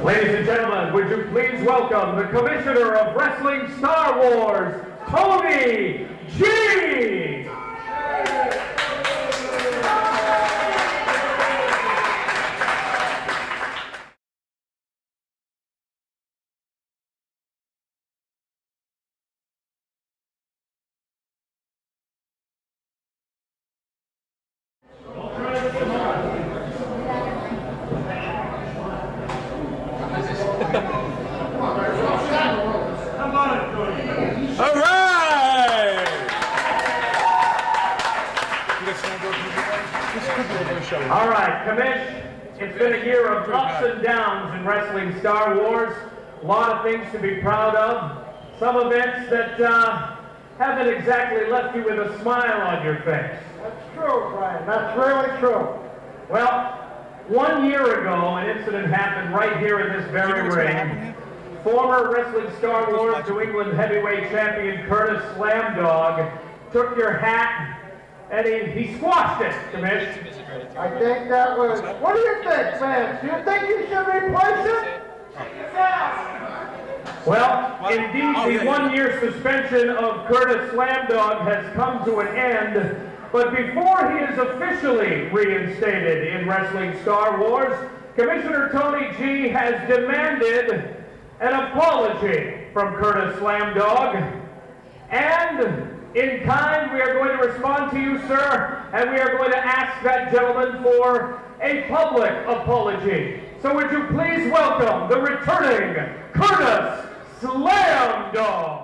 Ladies and gentlemen, would you please welcome the Commissioner of Wrestling Star Wars, Tony G! All right! All right, Commish, it's been a year of ups and downs in wrestling Star Wars. A lot of things to be proud of. Some events that haven't exactly left you with a smile on your face. That's true, Brian. That's really true. Well, 1 year ago, an incident happened right here in this very ring. Former Wrestling Star Wars New England heavyweight champion Curtis Slamdawg took your hat and he squashed it, Commish. I think that was... What do you think, man? Do you think you should replace it? Well, indeed, the 1 year suspension of Curtis Slamdawg has come to an end, but before he is officially reinstated in Wrestling Star Wars, Commissioner Tony G has demanded an apology from Curtis Slamdawg, and in kind we are going to respond to you, sir, and we are going to ask that gentleman for a public apology. So would you please welcome the returning Curtis Slamdawg.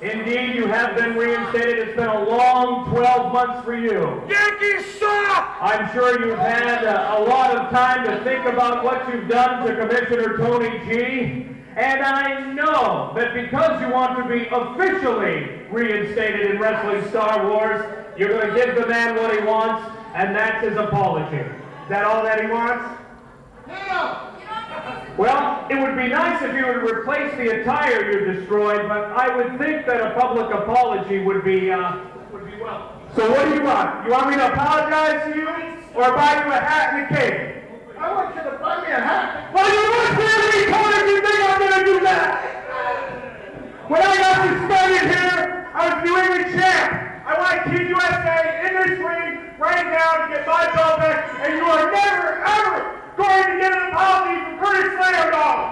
Indeed, you have been reinstated. It's been a long 12 months for you. Yankees suck! I'm sure you've had a lot of time to think about what you've done to Commissioner Tony G. And I know that because you want to be officially reinstated in Wrestling Star Wars, you're going to give the man what he wants, and that's his apology. Is that all that he wants? No! Well, it would be nice if you would replace the attire you destroyed, but I would think that a public apology would be well. So what do you want? You want me to apologize to you, or buy you a hat and a cake? I want you to buy me a hat. Well, you must hear me, Tony, if you think I'm going to do that. When I got suspended here, I was New England champ. I want Team U.S.A. in this ring right now to get my belt back, and you are never, ever going to get an apology from Curtis Slamdawg.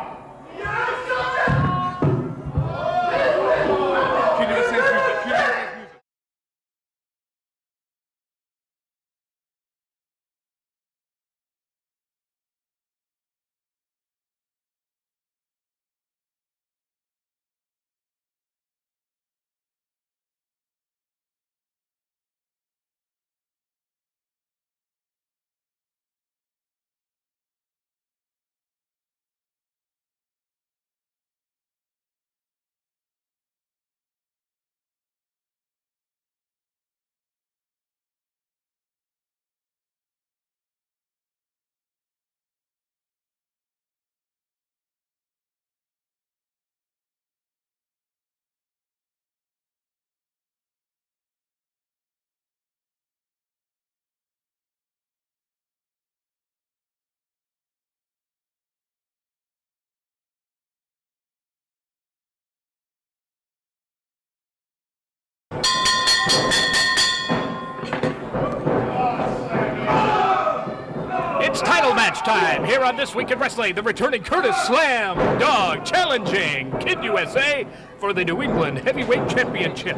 time here on This Week in Wrestling. The returning Curtis Slamdawg challenging Kid USA for the New England Heavyweight Championship.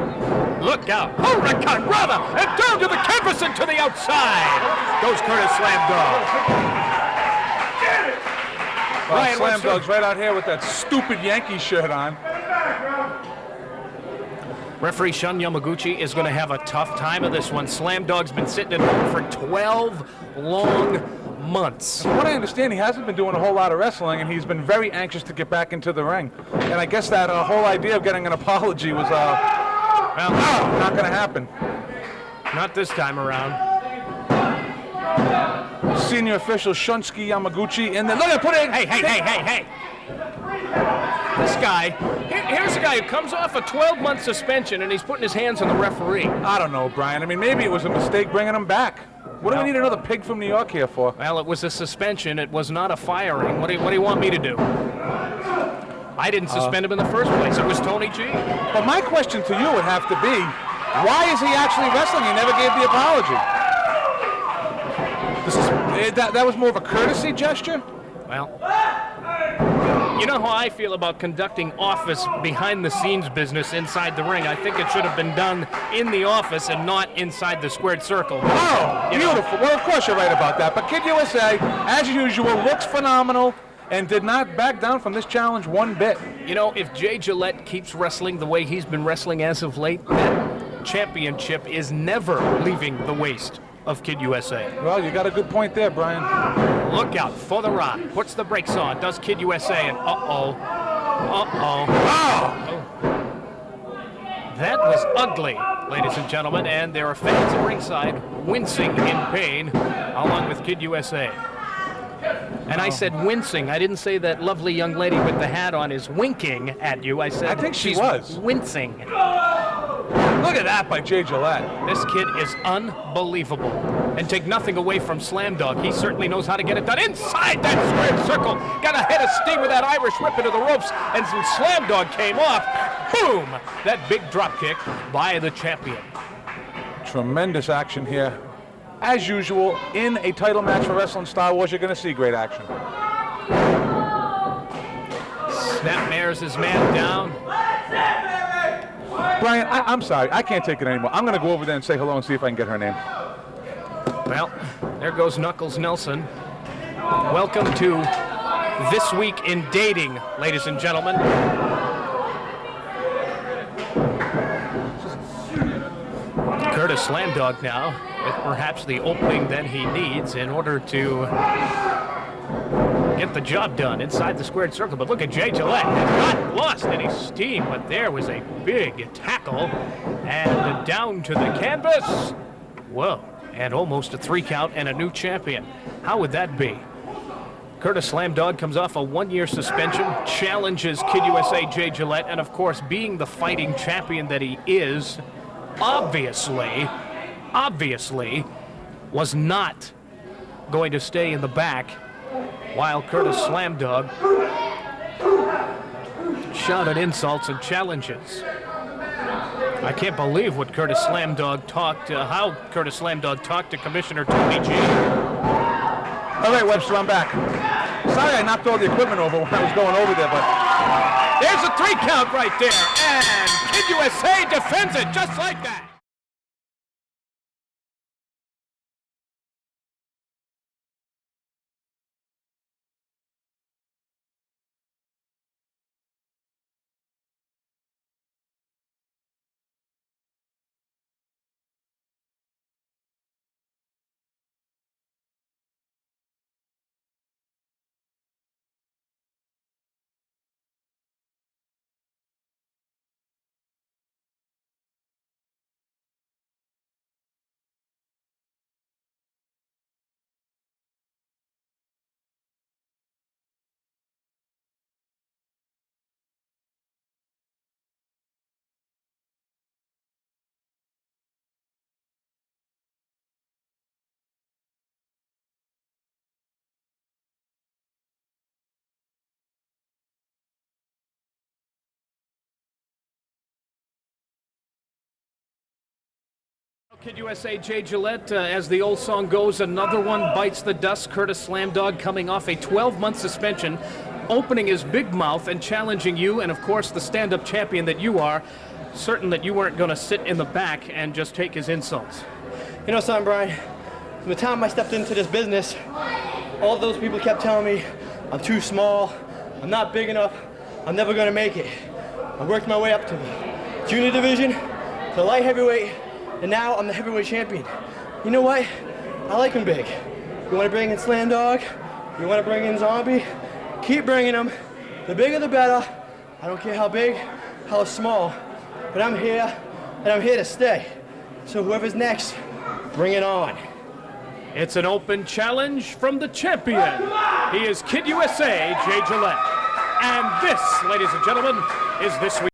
Look out. Hurricane Rana and down to the canvas and to the outside goes Curtis Slamdawg. Well, Slamdawg's right out here with that stupid Yankee shirt on. Referee Shun Yamaguchi is going to have a tough time of this one. Slamdawg's been sitting at home for 12 long months. From what I understand, he hasn't been doing a whole lot of wrestling, and he's been very anxious to get back into the ring. And I guess that whole idea of getting an apology was not going to happen. Not this time around. Senior official Shunsky Yamaguchi, and then look at put it. Hey! This guy, here's a guy who comes off a 12-month suspension, and he's putting his hands on the referee. I don't know, Brian. I mean, maybe it was a mistake bringing him back. What do we need another pig from New York here for? Well, it was a suspension. It was not a firing. What do you want me to do? I didn't suspend him in the first place. It was Tony G. But my question to you would have to be, why is he actually wrestling? He never gave the apology. That was more of a courtesy gesture? Well, you know how I feel about conducting office behind-the-scenes business inside the ring. I think it should have been done in the office and not inside the squared circle. Oh, beautiful. Well, of course you're right about that. But Kid USA, as usual, looks phenomenal and did not back down from this challenge one bit. You know, if Jay Gillette keeps wrestling the way he's been wrestling as of late, that championship is never leaving the waist of Kid USA. Well, you got a good point there, Brian. Look out for the rock. Puts the brakes on. Does Kid USA, and uh-oh. That was ugly, ladies and gentlemen, and there are fans at ringside wincing in pain, along with Kid USA. And I said wincing. I didn't say that lovely young lady with the hat on is winking at you. I said I think she's was wincing. Look at that by Jay Gillette. This kid is unbelievable. And take nothing away from Slamdawg. He certainly knows how to get it done inside that squared circle. Got a head of steam with that Irish whip into the ropes. And some Slamdawg came off. Boom! That big drop kick by the champion. Tremendous action here. As usual, in a title match for Wrestling Star Wars, you're going to see great action. Snapmares his man down. Brian, I'm sorry. I can't take it anymore. I'm going to go over there and say hello and see if I can get her name. Well, there goes Knuckles Nelson. Welcome to This Week in Dating, ladies and gentlemen. Curtis Slamdawg now, with perhaps the opening that he needs in order to get the job done inside the squared circle. But look at Jay Gillette. Has not lost any steam, but there was a big tackle. And down to the canvas. Whoa. And almost a 3 count and a new champion. How would that be? Curtis Slamdawg comes off a 1-year suspension, challenges Kid USA Jay Gillette, and of course, being the fighting champion that he is, obviously, was not going to stay in the back while Curtis Slamdawg shouted insults and challenges. I can't believe what Curtis Slamdawg how Curtis Slamdawg talked to Commissioner Tony G. All right, Webster, I'm back. Sorry I knocked all the equipment over when I was going over there, but... There's a 3 count right there, and Kid USA defends it just like that. Kid USA, Jay Gillette, as the old song goes, another one bites the dust. Curtis Slamdawg coming off a 12-month suspension, opening his big mouth and challenging you, and of course the stand-up champion that you are, certain that you weren't going to sit in the back and just take his insults. You know something, Brian? From the time I stepped into this business, all those people kept telling me I'm too small, I'm not big enough, I'm never going to make it. I worked my way up to the junior division, to light heavyweight, and now I'm the heavyweight champion. You know what? I like them big. You want to bring in Slamdawg? You want to bring in Zombie? Keep bringing them. The bigger the better. I don't care how big, how small, but I'm here, and I'm here to stay. So whoever's next, bring it on. It's an open challenge from the champion. He is Kid USA, Jay Gillette. And this, ladies and gentlemen, is this week.